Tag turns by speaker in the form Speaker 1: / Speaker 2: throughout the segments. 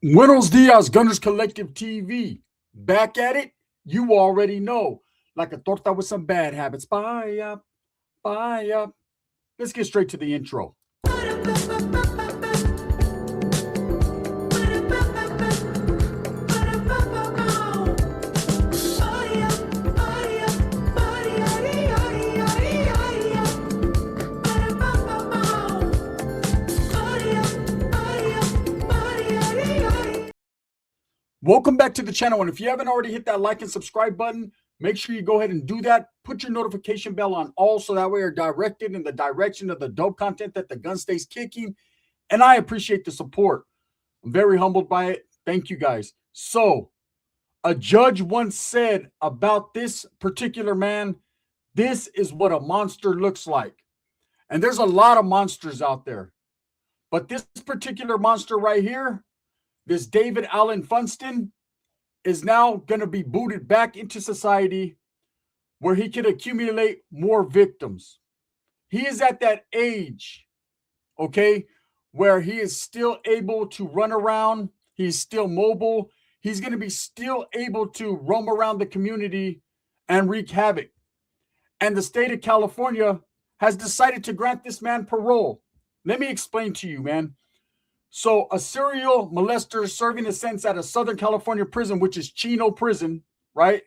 Speaker 1: Buenos dias, Gunners Collective TV. Back at it, you already know. Like a torta with some bad habits. Bye up, bye up. Let's get straight to the intro. Welcome back to the channel. And if you haven't already hit that like and subscribe button, make sure you go ahead and do that. Put your notification bell on all so that way you're directed in the direction of the dope content that the gun stays kicking. And I appreciate the support. I'm very humbled by it. Thank you guys. So, a judge once said about this particular man, this is what a monster looks like. And there's a lot of monsters out there. But this particular monster right here, this David Allen Funston, is now going to be booted back into society where he can accumulate more victims. He is at that age, okay, where he is still able to run around. He's still mobile. He's going to be still able to roam around the community and wreak havoc. And the state of California has decided to grant this man parole. Let me explain to you, man. So a serial molester serving a sentence at a Southern California prison, which is Chino Prison, right?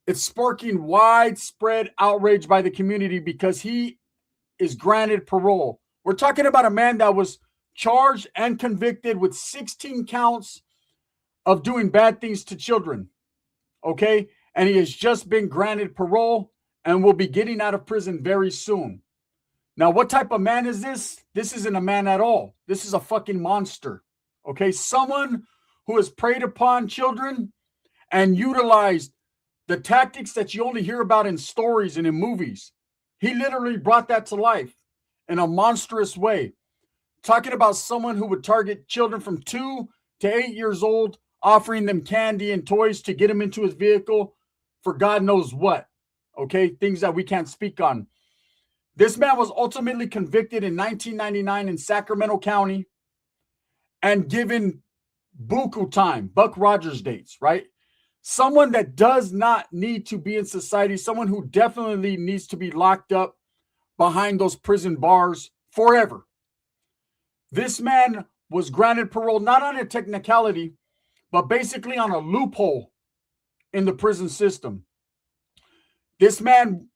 Speaker 1: It's sparking widespread outrage by the community because he is granted parole. We're talking about a man that was charged and convicted with 16 counts of doing bad things to children, okay? And he has just been granted parole and will be getting out of prison very soon. Now, what type of man is this? This isn't a man at all. This is a fucking monster, okay? Someone who has preyed upon children and utilized the tactics that you only hear about in stories and in movies. He literally brought that to life in a monstrous way. Talking about someone who would target children from 2 to 8 years old, offering them candy and toys to get them into his vehicle for God knows what, okay? Things that we can't speak on. This man was ultimately convicted in 1999 in Sacramento County and given buku time, Buck Rogers dates, right? Someone that does not need to be in society, someone who definitely needs to be locked up behind those prison bars forever. This man was granted parole, not on a technicality, but basically on a loophole in the prison system. This man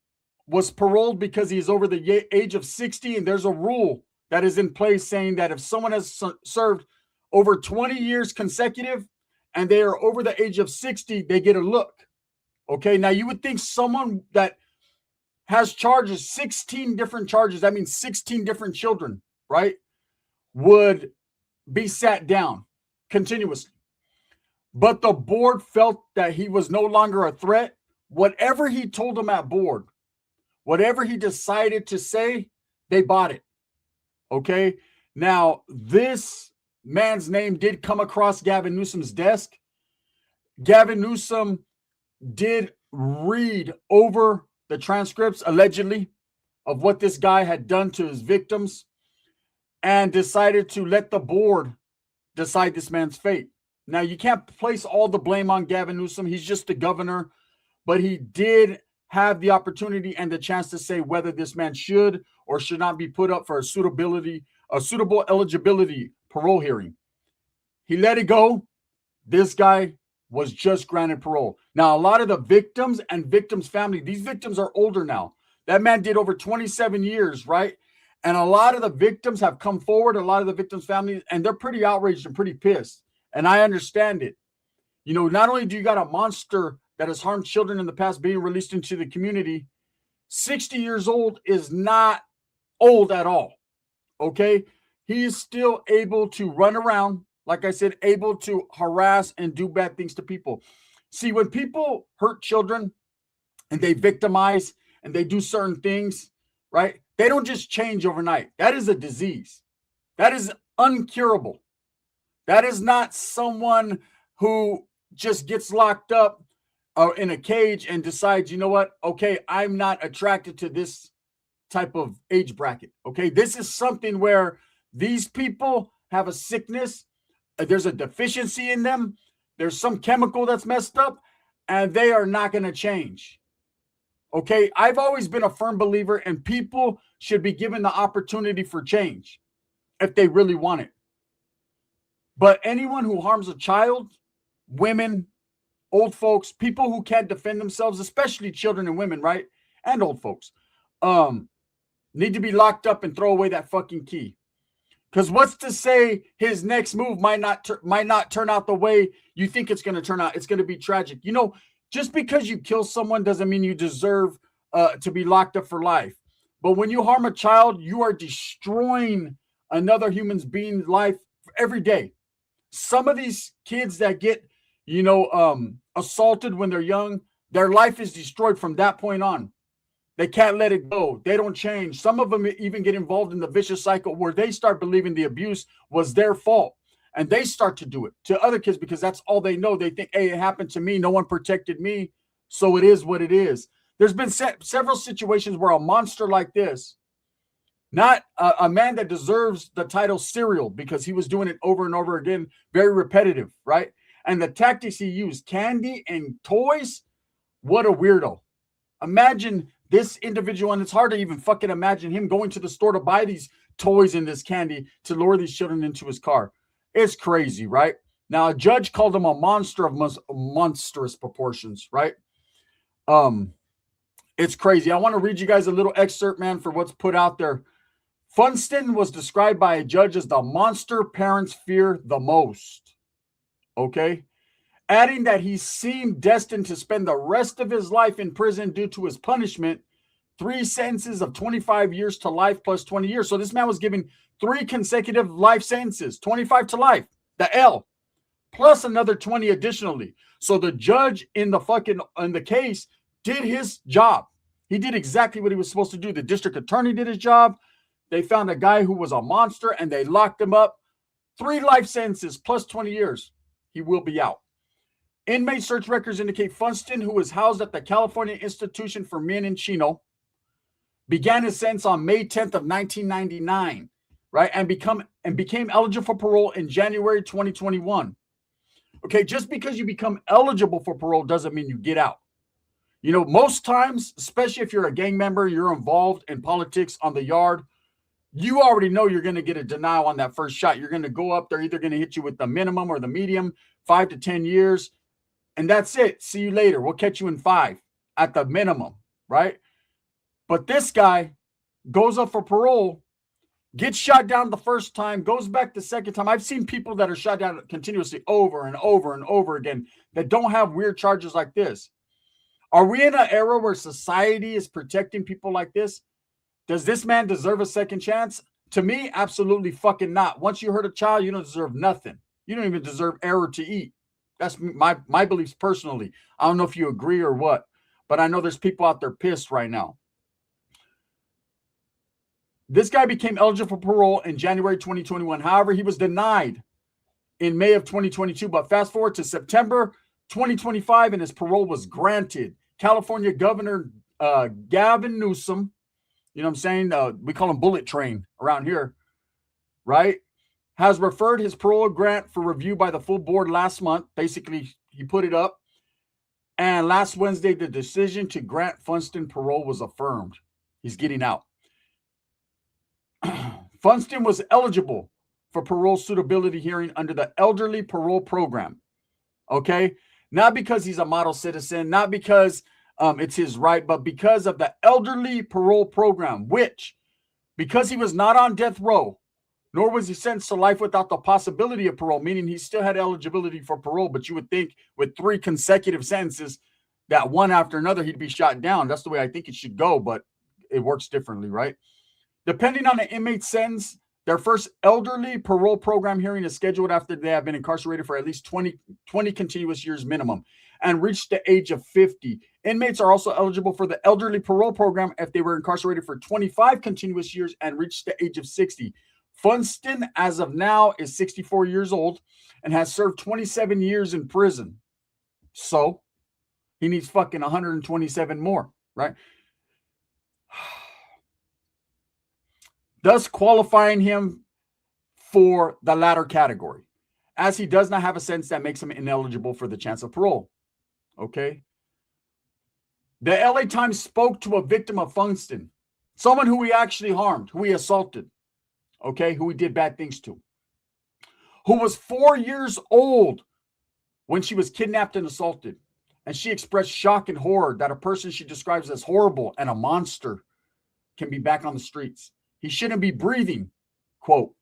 Speaker 1: was paroled because he is over the age of 60, and there's a rule that is in place saying that if someone has served over 20 years consecutive and they are over the age of 60, they get a look. Okay, now you would think someone that has charges, 16 different charges, that means 16 different children, right, would be sat down continuously. But the board felt that he was no longer a threat. Whatever he told them at board, whatever he decided to say, they bought it, okay? Now, this man's name did come across Gavin Newsom's desk. Gavin Newsom did read over the transcripts, allegedly, of what this guy had done to his victims and decided to let the board decide this man's fate. Now, you can't place all the blame on Gavin Newsom. He's just the governor, but he did have the opportunity and the chance to say whether this man should or should not be put up for a suitable eligibility parole hearing. He let it go. This guy was just granted parole. Now, a lot of the victims and victims' family, these victims are older now. That man did over 27 years, right? And a lot of the victims have come forward, a lot of the victims' families, and they're pretty outraged and pretty pissed. And I understand it. You know, not only do you got a monster that has harmed children in the past being released into the community, 60 years old is not old at all, okay? He is still able to run around, like I said, able to harass and do bad things to people. See, when people hurt children and they victimize and they do certain things, right, they don't just change overnight. That is a disease. That is uncurable. That is not someone who just gets locked up in a cage and decides, you know what, okay, I'm not attracted to this type of age bracket. Okay, this is something where these people have a sickness, there's a deficiency in them. There's some chemical that's messed up, and they are not going to change. Okay, I've always been a firm believer, and people should be given the opportunity for change if they really want it. But anyone who harms a child, women, old folks, people who can't defend themselves, especially children and women, right? And old folks, need to be locked up and throw away that fucking key. Because what's to say his next move might not turn out the way you think it's going to turn out? It's going to be tragic. You know, just because you kill someone doesn't mean you deserve to be locked up for life. But when you harm a child, you are destroying another human being's life every day. Some of these kids that get, assaulted when they're young, their life is destroyed from that point on. They can't let it go. They don't change. Some of them even get involved in the vicious cycle where they start believing the abuse was their fault. And they start to do it to other kids because that's all they know. They think, hey, it happened to me. No one protected me. So it is what it is. There's been several situations where a monster like this, not a man that deserves the title serial because he was doing it over and over again, very repetitive, right? And the tactics he used, candy and toys, what a weirdo. Imagine this individual, and it's hard to even fucking imagine him going to the store to buy these toys and this candy to lure these children into his car. It's crazy, right? Now, a judge called him a monster of monstrous proportions, right? It's crazy. I want to read you guys a little excerpt, man, for what's put out there. Funston was described by a judge as the monster parents fear the most. Okay? Adding that he seemed destined to spend the rest of his life in prison due to his punishment, 3 sentences of 25 years to life plus 20 years. So this man was given 3 consecutive life sentences, 25 to life, the L, plus another 20 additionally. So the judge in the case did his job. He did exactly what he was supposed to do. The district attorney did his job. They found a guy who was a monster and they locked him up. 3 life sentences plus 20 years. He will be out. Inmate search records indicate Funston, who was housed at the California Institution for Men in Chino, began his sentence on May 10th of 1999, right? And became eligible for parole in January 2021. Okay, just because you become eligible for parole doesn't mean you get out. You know, most times, especially if you're a gang member, you're involved in politics on the yard, you already know you're going to get a denial on that first shot. You're going to go up, they're either going to hit you with the minimum or the medium, 5 to 10 years. And that's it. See you later. We'll catch you in 5 at the minimum, right? But this guy goes up for parole, gets shot down the first time, goes back the second time. I've seen people that are shot down continuously over and over and over again that don't have weird charges like this. Are we in an era where society is protecting people like this? Does this man deserve a second chance? To me, absolutely fucking not. Once you hurt a child, you don't deserve nothing. You don't even deserve air to eat. That's my beliefs personally. I don't know if you agree or what, but I know there's people out there pissed right now. This guy became eligible for parole in January 2021. However, he was denied in May of 2022. But fast forward to September 2025, and his parole was granted. California Governor Gavin Newsom, you know what I'm saying? We call him Bullet Train around here, right? Has referred his parole grant for review by the full board last month. Basically, he put it up. And last Wednesday, the decision to grant Funston parole was affirmed. He's getting out. Funston was eligible for parole suitability hearing under the elderly parole program. Okay? Not because he's a model citizen, not because it's his right, but because of the elderly parole program, which, because he was not on death row, nor was he sentenced to life without the possibility of parole, meaning he still had eligibility for parole, but you would think with 3 consecutive sentences that one after another, he'd be shot down. That's the way I think it should go, but it works differently, right? Depending on the inmate's sentence, their first elderly parole program hearing is scheduled after they have been incarcerated for at least 20 continuous years minimum and reached the age of 50. Inmates are also eligible for the elderly parole program if they were incarcerated for 25 continuous years and reached the age of 60. Funston, as of now, is 64 years old and has served 27 years in prison. So he needs fucking 127 more, right? Thus qualifying him for the latter category. as he does not have a sentence that makes him ineligible for the chance of parole. Okay. The LA Times spoke to a victim of Funston, someone who he actually harmed, who he assaulted, okay, who he did bad things to, who was 4 years old when she was kidnapped and assaulted. And she expressed shock and horror that a person she describes as horrible and a monster can be back on the streets. He shouldn't be breathing, quote,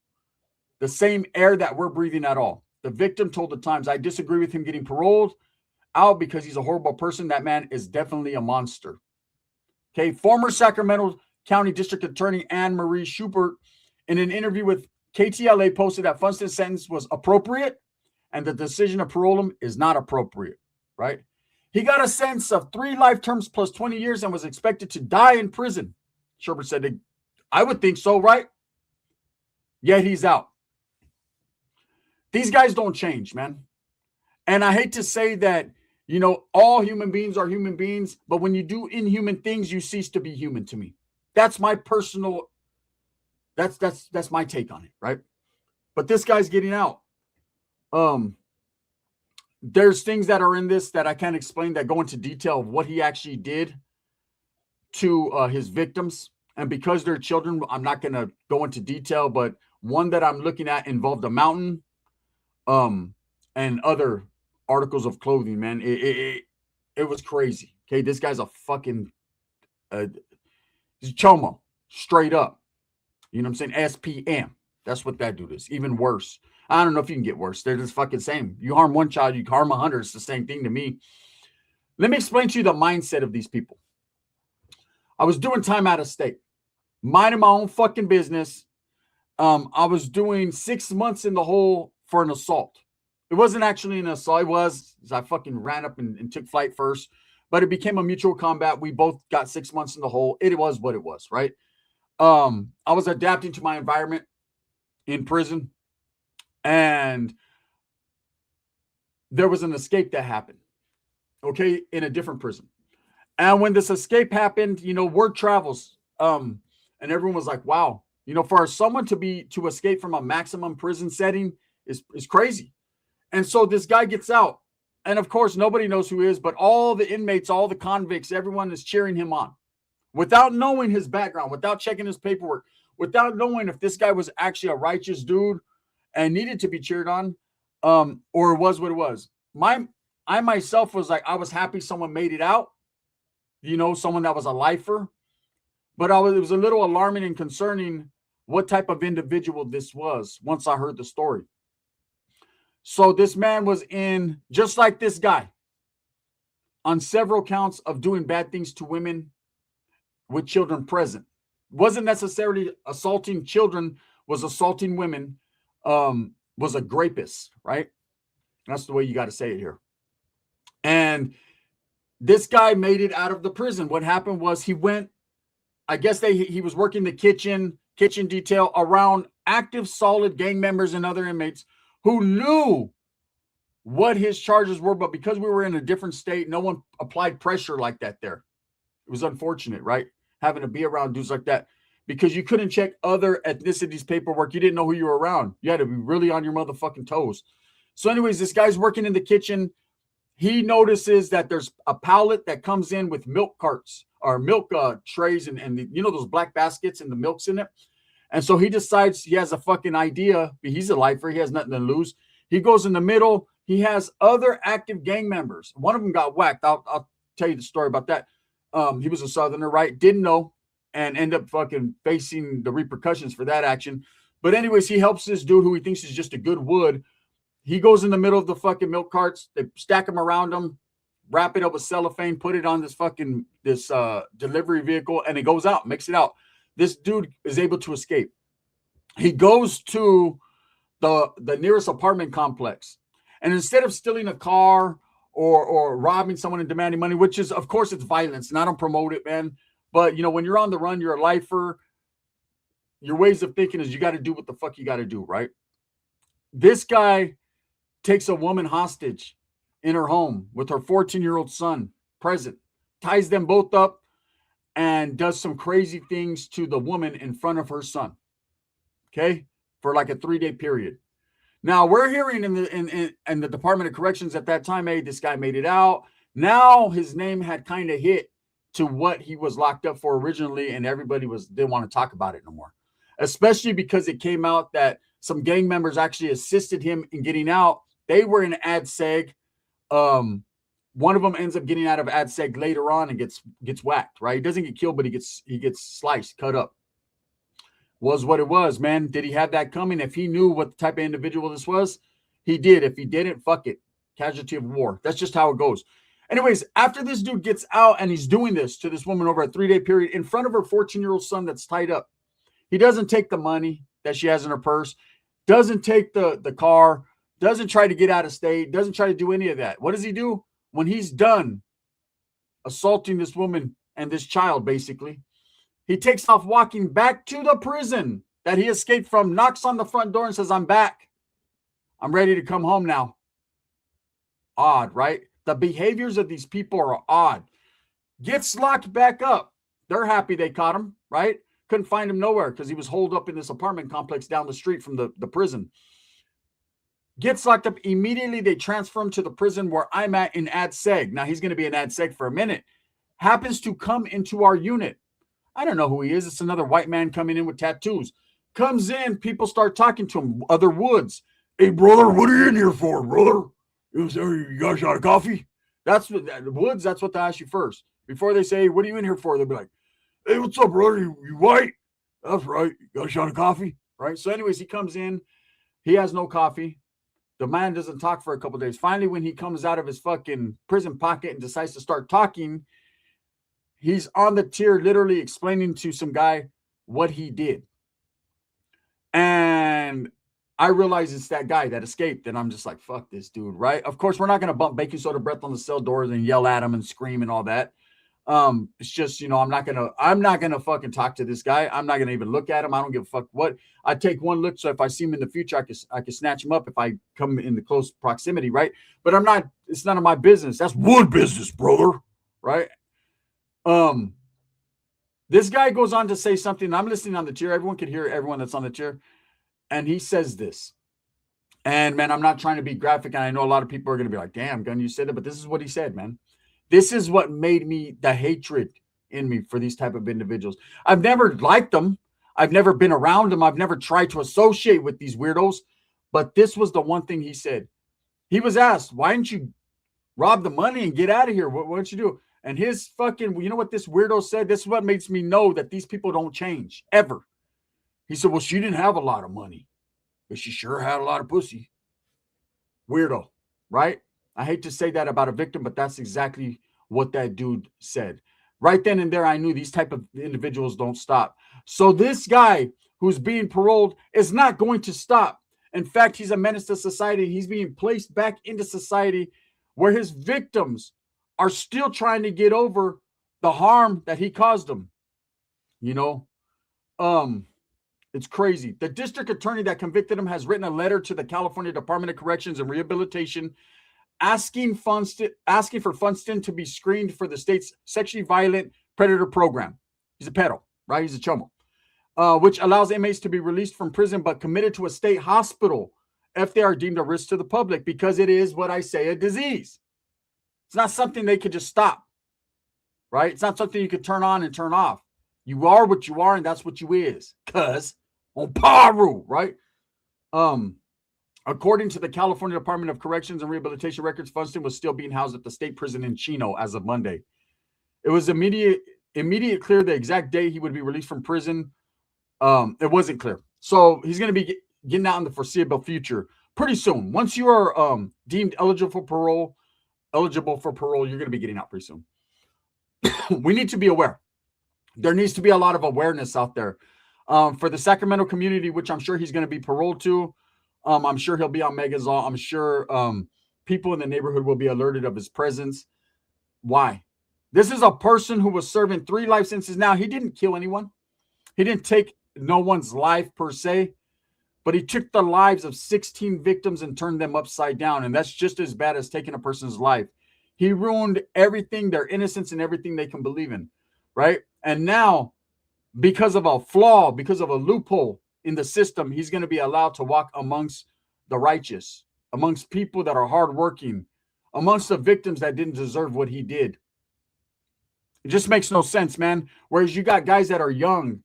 Speaker 1: the same air that we're breathing at all. The victim told the Times, I disagree with him getting paroled out because he's a horrible person. That man is definitely a monster. Okay, former Sacramento County District Attorney Anne Marie Schubert, in an interview with KTLA, posted that Funston's sentence was appropriate and the decision to parole him is not appropriate, right? He got a sentence of 3 life terms plus 20 years and was expected to die in prison. Schubert said, I would think so, right? Yet he's out. These guys don't change, man. And I hate to say that, you know, all human beings are human beings, but when you do inhuman things, you cease to be human to me. That's my personal, that's my take on it, right? But this guy's getting out. There's things that are in this that I can't explain that go into detail of what he actually did to his victims. And because they're children, I'm not going to go into detail, but one that I'm looking at involved a mountain and other articles of clothing, man. It was crazy. Okay, this guy's a fucking he's chomo, straight up. You know what I'm saying? SPM. That's what that dude is. Even worse. I don't know if you can get worse. They're just fucking same. You harm one child, you harm 100. It's the same thing to me. Let me explain to you the mindset of these people. I was doing time out of state, minding my own fucking business. I was doing 6 months in the hole for an assault. It wasn't actually an assault. It was, I fucking ran up and took flight first, but it became a mutual combat. We both got 6 months in the hole. It was what it was, right? I was adapting to my environment in prison, and there was an escape that happened, okay, in a different prison. And when this escape happened, you know, word travels, and everyone was like, wow, you know, for someone to escape from a maximum prison setting is crazy. And so this guy gets out, and of course, nobody knows who he is, but all the inmates, all the convicts, everyone is cheering him on without knowing his background, without checking his paperwork, without knowing if this guy was actually a righteous dude and needed to be cheered on, or was what it was. I myself was like, I was happy someone made it out, you know, someone that was a lifer, but it was a little alarming and concerning what type of individual this was once I heard the story. So this man was in, just like this guy, on several counts of doing bad things to women with children present. Wasn't necessarily assaulting children, was assaulting women, was a rapist, right? That's the way you got to say it here. And this guy made it out of the prison. What happened was he went, I guess he was working the kitchen detail around active, solid gang members and other inmates who knew what his charges were, but because we were in a different state, no one applied pressure like that there. It was unfortunate, right? Having to be around dudes like that, because you couldn't check other ethnicities' paperwork. You didn't know who you were around. You had to be really on your motherfucking toes. So anyways, this guy's working in the kitchen. He notices that there's a pallet that comes in with milk carts or milk trays and you know, those black baskets and the milk's in it. And so he decides he has a fucking idea. He's a lifer. He has nothing to lose. He goes in the middle. He has other active gang members. One of them got whacked. I'll tell you the story about that. He was a Southerner, right? Didn't know and end up fucking facing the repercussions for that action. But anyways, he helps this dude who he thinks is just a good wood. He goes in the middle of the fucking milk carts. They stack them around him, wrap it up with cellophane, put it on this delivery vehicle, and it goes out, makes it out. This dude is able to escape. He goes to the nearest apartment complex. And instead of stealing a car or robbing someone and demanding money, which is, of course, it's violence, and I don't promote it, man. But, you know, when you're on the run, you're a lifer. Your ways of thinking is you got to do what the fuck you got to do, right? This guy takes a woman hostage in her home with her 14-year-old son present, ties them both up, and does some crazy things to the woman in front of her son, okay, for like a 3-day period. Now we're hearing in the Department of Corrections at that time, hey, this guy made it out. Now his name had kind of hit to what he was locked up for originally, and everybody didn't want to talk about it no more. Especially because it came out that some gang members actually assisted him in getting out. They were in ADSEG. One of them ends up getting out of ADSEG later on and gets whacked, right? He doesn't get killed, but he gets sliced, cut up. Was what it was, man. Did he have that coming? If he knew what type of individual this was, he did. If he didn't, fuck it. Casualty of war. That's just how it goes. Anyways, after this dude gets out and he's doing this to this woman over a 3-day period in front of her 14-year-old son that's tied up, he doesn't take the money that she has in her purse, doesn't take the car, doesn't try to get out of state, doesn't try to do any of that. What does he do? When he's done assaulting this woman and this child, basically, he takes off walking back to the prison that he escaped from, knocks on the front door and says, I'm back. I'm ready to come home now. Odd, right? The behaviors of these people are odd. Gets locked back up. They're happy they caught him, right? Couldn't find him nowhere because he was holed up in this apartment complex down the street from the prison. Gets locked up. Immediately, they transfer him to the prison where I'm at in ADSEG. Now, he's going to be in ADSEG for a minute. Happens to come into our unit. I don't know who he is. It's another white man coming in with tattoos. Comes in, people start talking to him. Other Woods. Hey, brother, what are you in here for, brother? You got a shot of coffee? That's what Woods, that's what they ask you first. Before they say, what are you in here for? They'll be like, hey, what's up, brother? You white? That's right. You got a shot of coffee? Right? So anyways, he comes in. He has no coffee. The man doesn't talk for a couple of days. Finally, when he comes out of his fucking prison pocket and decides to start talking, he's on the tier literally explaining to some guy what he did. And I realize it's that guy that escaped. And I'm just like, fuck this dude, right? Of course, we're not going to bump baking soda breath on the cell doors and yell at him and scream and all that. It's just, I'm not gonna fucking talk to this guy. I'm not gonna even look at him. I don't give a fuck what. I take one look, so if I see him in the future, I can snatch him up if I come in the close proximity, right? But I'm not. It's none of my business. That's Wood business, brother, right? This guy goes on to say something. I'm listening on the tier. Everyone can hear everyone that's on the tier, and he says this. And man, I'm not trying to be graphic, and I know a lot of people are gonna be like, "Damn, Gun, you said it," but this is what he said, man. This is what made me the hatred in me for these type of individuals. I've never liked them. I've never been around them. I've never tried to associate with these weirdos. But this was the one thing he said. He was asked, why didn't you rob the money and get out of here? What did you do? And his fucking, you know what this weirdo said? This is what makes me know that these people don't change, ever. He said, well, she didn't have a lot of money, but she sure had a lot of pussy. Weirdo, right? I hate to say that about a victim, but that's exactly what that dude said. Right then and there, I knew these type of individuals don't stop. So this guy who's being paroled is not going to stop. In fact, he's a menace to society. He's being placed back into society where his victims are still trying to get over the harm that he caused them. It's crazy. The district attorney that convicted him has written a letter to the California Department of Corrections and Rehabilitation asking for Funston to be screened for the state's sexually violent predator program. He's a pedo, right? He's a chomo, which allows inmates to be released from prison but committed to a state hospital if they are deemed a risk to the public, because it is what I say, a disease. It's not something they could just stop, right? It's not something you could turn on and turn off. You are what you are, and that's what you is. Cuz on Paru, right? According to the California Department of Corrections and Rehabilitation records, Funston was still being housed at the state prison in Chino as of Monday. It was immediate clear the exact day he would be released from prison. It wasn't clear. So he's going to be getting out in the foreseeable future pretty soon. Once you are deemed eligible for parole, you're going to be getting out pretty soon. We need to be aware. There needs to be a lot of awareness out there. For the Sacramento community, which I'm sure he's going to be paroled to, I'm sure he'll be on Megazol. I'm sure people in the neighborhood will be alerted of his presence. Why? This is a person who was serving 3 life sentences. Now, he didn't kill anyone. He didn't take no one's life per se, but he took the lives of 16 victims and turned them upside down. And that's just as bad as taking a person's life. He ruined everything, their innocence and everything they can believe in, right? And now, because of a flaw, because of a loophole in the system, he's going to be allowed to walk amongst the righteous, amongst people that are hardworking, amongst the victims that didn't deserve what he did. It just makes no sense, man. Whereas you got guys that are young,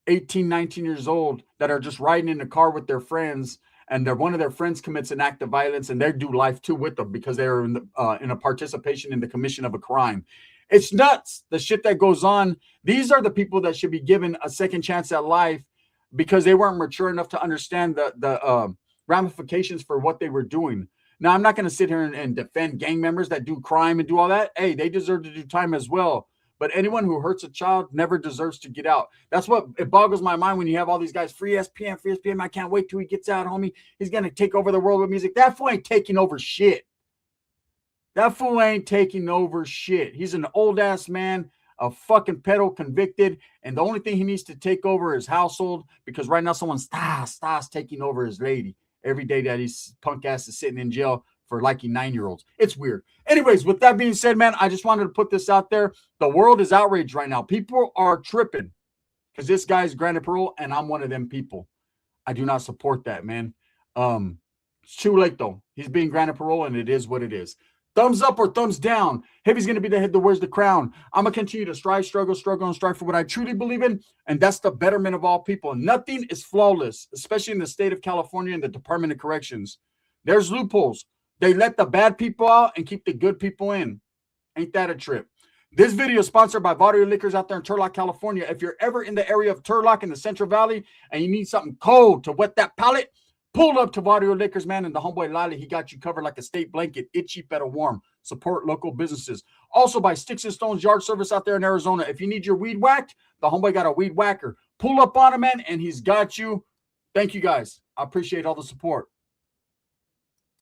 Speaker 1: 18, 19 years old, that are just riding in the car with their friends, and one of their friends commits an act of violence, and they do life too with them because they're in a participation in the commission of a crime. It's nuts, the shit that goes on. These are the people that should be given a second chance at life because they weren't mature enough to understand the ramifications for what they were doing. Now, I'm not going to sit here and defend gang members that do crime and do all that. Hey, they deserve to do time as well. But anyone who hurts a child never deserves to get out. That's what it boggles my mind when you have all these guys, free SPM, free SPM. I can't wait till he gets out, homie. He's going to take over the world with music. That fool ain't taking over shit. That fool ain't taking over shit. He's an old-ass man, a fucking pedo convicted, and the only thing he needs to take over is household because right now someone's taking over his lady every day that his punk ass is sitting in jail for liking 9-year-olds. It's weird. Anyways, with that being said, man, I just wanted to put this out there. The world is outraged right now. People are tripping because this guy's granted parole, and I'm one of them people. I do not support that, man. It's too late, though. He's being granted parole, and it is what it is. Thumbs up or thumbs down. Heavy's going to be the head that wears the crown. I'm going to continue to strive, struggle, and strive for what I truly believe in, and that's the betterment of all people. Nothing is flawless, especially in the state of California and the Department of Corrections. There's loopholes. They let the bad people out and keep the good people in. Ain't that a trip? This video is sponsored by Barrio Liquors out there in Turlock, California. If you're ever in the area of Turlock in the Central Valley and you need something cold to wet that palate, pull up to Barrio Liquors, man, and the homeboy Lally, he got you covered like a state blanket. It's cheap, better warm. Support local businesses. Also by Sticks and Stones Yard Service out there in Arizona. If you need your weed whacked, the homeboy got a weed whacker. Pull up on him, man, and he's got you. Thank you, guys. I appreciate all the support.